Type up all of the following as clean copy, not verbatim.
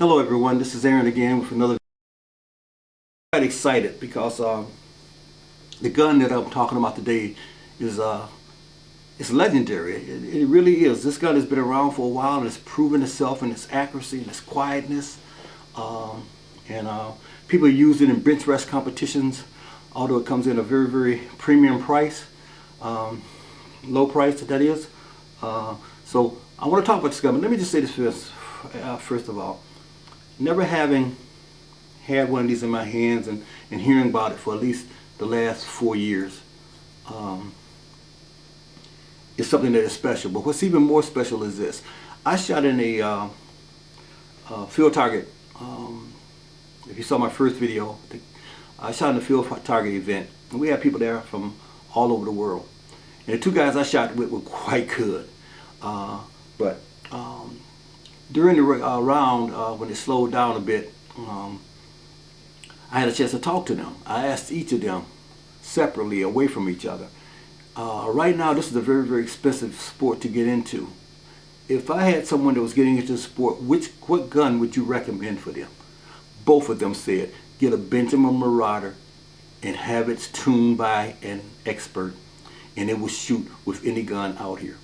Hello everyone, this is Aaron again with another. Quite excited because the gun that I'm talking about today is it's legendary. It really is. This gun has been around for a while and it's proven itself in its accuracy and its quietness. And people use it in bench rest competitions, although it comes in a very, very premium price, low price that is. So I want to talk about this gun, but let me just say this first of all. Never having had one of these in my hands and hearing about it for at least the last 4 years is something that is special. But what's even more special is this. I shot in a field target. If you saw my first video, I shot in a field target event. And we had people there from all over the world. And the two guys I shot with were quite good. But during the round, when it slowed down a bit, I had a chance to talk to them. I asked each of them separately, away from each other. Right now, this is a very, very expensive sport to get into. If I had someone that was getting into the sport, what gun would you recommend for them? Both of them said, get a Benjamin Marauder and have it tuned by an expert, and it will shoot with any gun out here.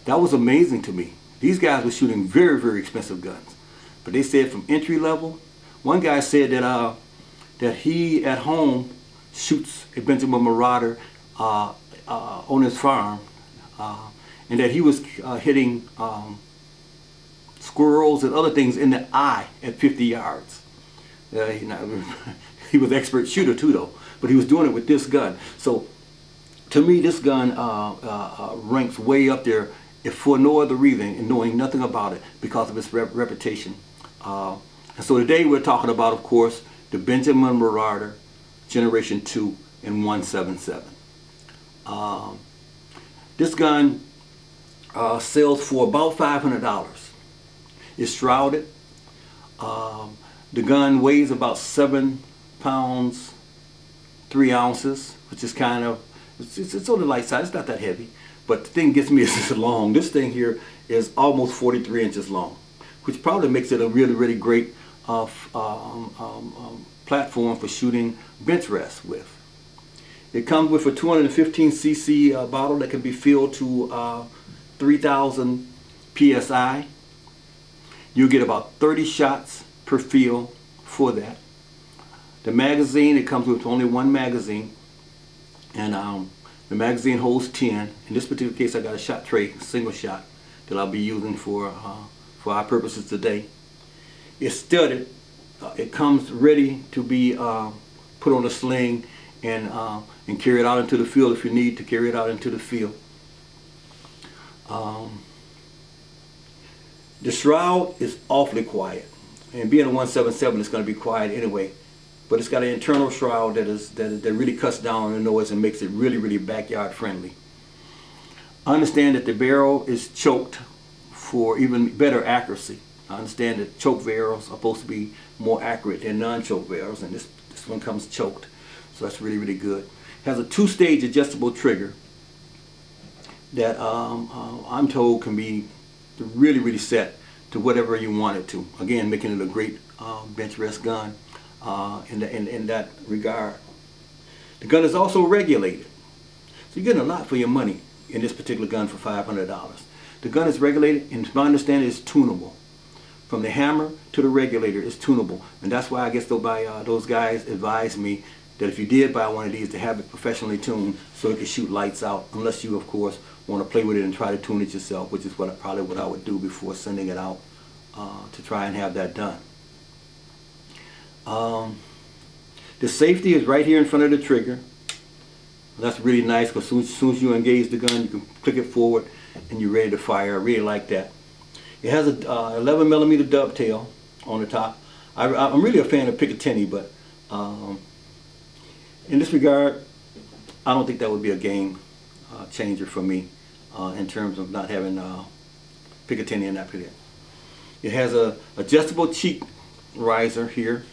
That was amazing to me. These guys were shooting very, very expensive guns. But they said from entry level, one guy said that he at home shoots a Benjamin Marauder on his farm, and that he was hitting squirrels and other things in the eye at 50 yards. He was an expert shooter too though, but he was doing it with this gun. So to me, this gun ranks way up there, if for no other reason, and knowing nothing about it, because of its reputation. And so today we're talking about, of course, the Benjamin Marauder Generation 2 and 177. This gun sells for about $500. It's shrouded. The gun weighs about 7 pounds 3 ounces, which is kind of, it's on the light side. It's not that heavy, but the thing gets me is it's long. This thing here is almost 43 inches long, which probably makes it a really, really great platform for shooting bench rest with. It comes with a 215cc bottle that can be filled to 3,000 psi. You get about 30 shots per fill for that. The magazine, it comes with only one magazine, and the magazine holds 10. In this particular case, I got a shot tray, single shot, that I'll be using for our purposes today. It's studded. It comes ready to be put on a sling and carry it out into the field if you need to carry it out into the field. The shroud is awfully quiet, and being a 177, it's going to be quiet anyway. But it's got an internal shroud that really cuts down on the noise and makes it really, really backyard friendly. I understand that the barrel is choked for even better accuracy. I understand that choke barrels are supposed to be more accurate than non-choke barrels, and this one comes choked, so that's really, really good. It has a 2-stage adjustable trigger that I'm told can be really, really set to whatever you want it to. Again, making it a great bench rest gun in that regard. The gun is also regulated, so you're getting a lot for your money in this particular gun for $500. The gun is regulated, and to my understanding, it's tunable. From the hammer to the regulator is tunable, and that's why I guess those guys advised me that if you did buy one of these, to have it professionally tuned so it can shoot lights out, unless you, of course, want to play with it and try to tune it yourself, which is probably what I would do before sending it out to try and have that done. The safety is right here in front of the trigger. That's really nice, because as soon as you engage the gun, you can click it forward and you're ready to fire. I really like that. It has a 11mm dovetail on the top. I'm really a fan of Picatinny, but in this regard, I don't think that would be a game changer for me in terms of not having Picatinny in that video. It has a adjustable cheek riser here.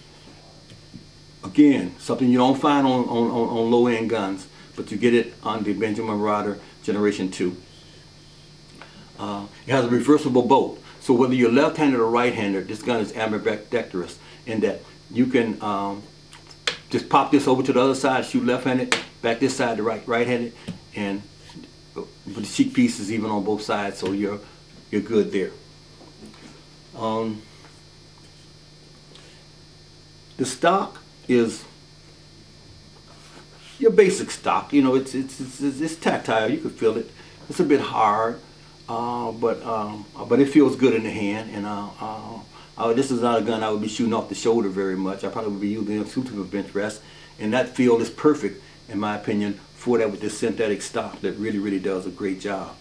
Again, something you don't find on low-end guns, but you get it on the Benjamin Marauder Generation 2. It has a reversible bolt. So whether you're left-handed or right-handed, this gun is ambidextrous in that you can just pop this over to the other side, shoot left-handed, back this side to right-handed, and the cheek piece is even on both sides, so you're good there. The stock is your basic stock. You know, it's tactile. You can feel it. It's a bit hard, but it feels good in the hand. And this is not a gun I would be shooting off the shoulder very much. I probably would be using it exclusively for bench rest, and that feel is perfect, in my opinion, for that with this synthetic stock that really does a great job.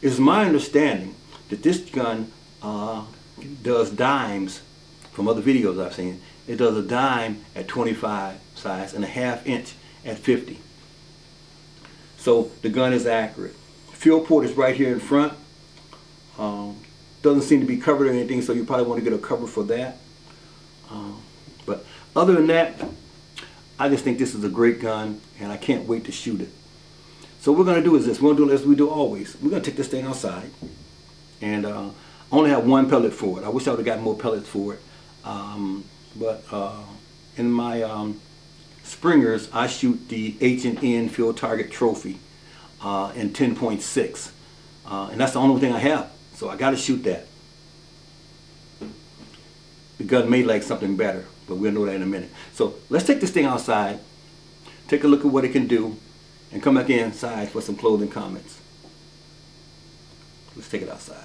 It's my understanding that this gun does dimes. From other videos I've seen, it does a dime at 25 size and a ½ inch at 50. So the gun is accurate. Field port is right here in front. Doesn't seem to be covered or anything, so you probably want to get a cover for that. But other than that, I just think this is a great gun, and I can't wait to shoot it. So what we're going to do is this. We're going to do as we do always. We're going to take this thing outside, and I only have one pellet for it. I wish I would have gotten more pellets for it. But in my Springers, I shoot the H&N Field Target Trophy in 10.6. And that's the only thing I have. So I got to shoot that. The gun may like something better, but we'll know that in a minute. So let's take this thing outside, take a look at what it can do, and come back inside for some closing comments. Let's take it outside.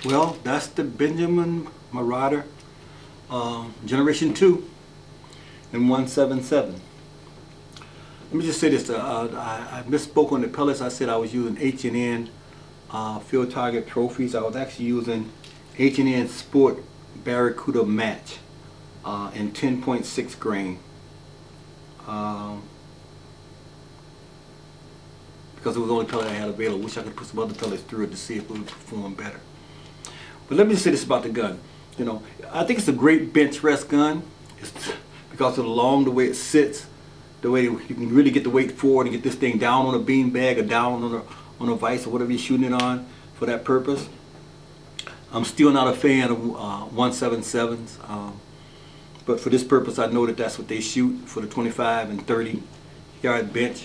Well, that's the Benjamin Marauder Generation 2 in 177. Let me just say this, I misspoke on the pellets. I said I was using H&N Field Target Trophies. I was actually using H&N Sport Barracuda Match in 10.6 grain. Because it was the only pellet I had available. Wish I could put some other pellets through it to see if it would perform better. But let me just say this about the gun. You know, I think it's a great bench rest gun. It's because of the way it sits, the way you can really get the weight forward and get this thing down on a bean bag or down on a vise or whatever you're shooting it on for that purpose. I'm still not a fan of 177s, but for this purpose I know that that's what they shoot for the 25 and 30 yard bench.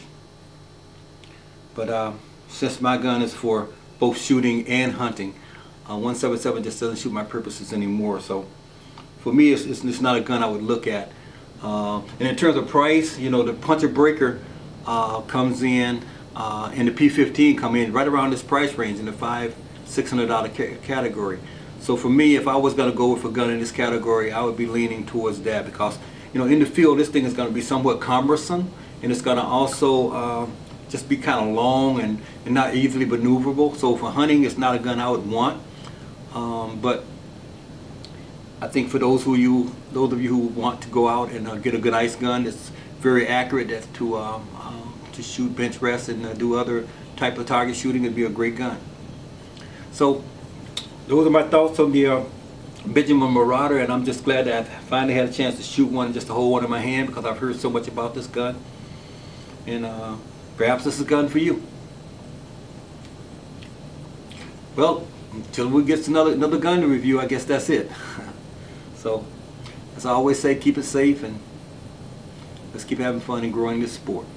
But since my gun is for both shooting and hunting, 177 just doesn't suit my purposes anymore. So for me, it's not a gun I would look at. And in terms of price, you know, the Puncher Breaker comes in, and the P15 come in right around this price range in the $500–600 category. So for me, if I was going to go with a gun in this category, I would be leaning towards that because, you know, in the field, this thing is going to be somewhat cumbersome, and it's going to also just be kind of long and not easily maneuverable. So for hunting, it's not a gun I would want. But I think for those of you who want to go out and get a good ice gun that's very accurate, that's to shoot bench rest and do other type of target shooting, it'd be a great gun. So those are my thoughts on the Benjamin Marauder, and I'm just glad that I finally had a chance to shoot one, just to hold one in my hand, because I've heard so much about this gun, and perhaps this is a gun for you. Well, until we get another gun to review, I guess that's it. So, as I always say, keep it safe and let's keep having fun and growing this sport.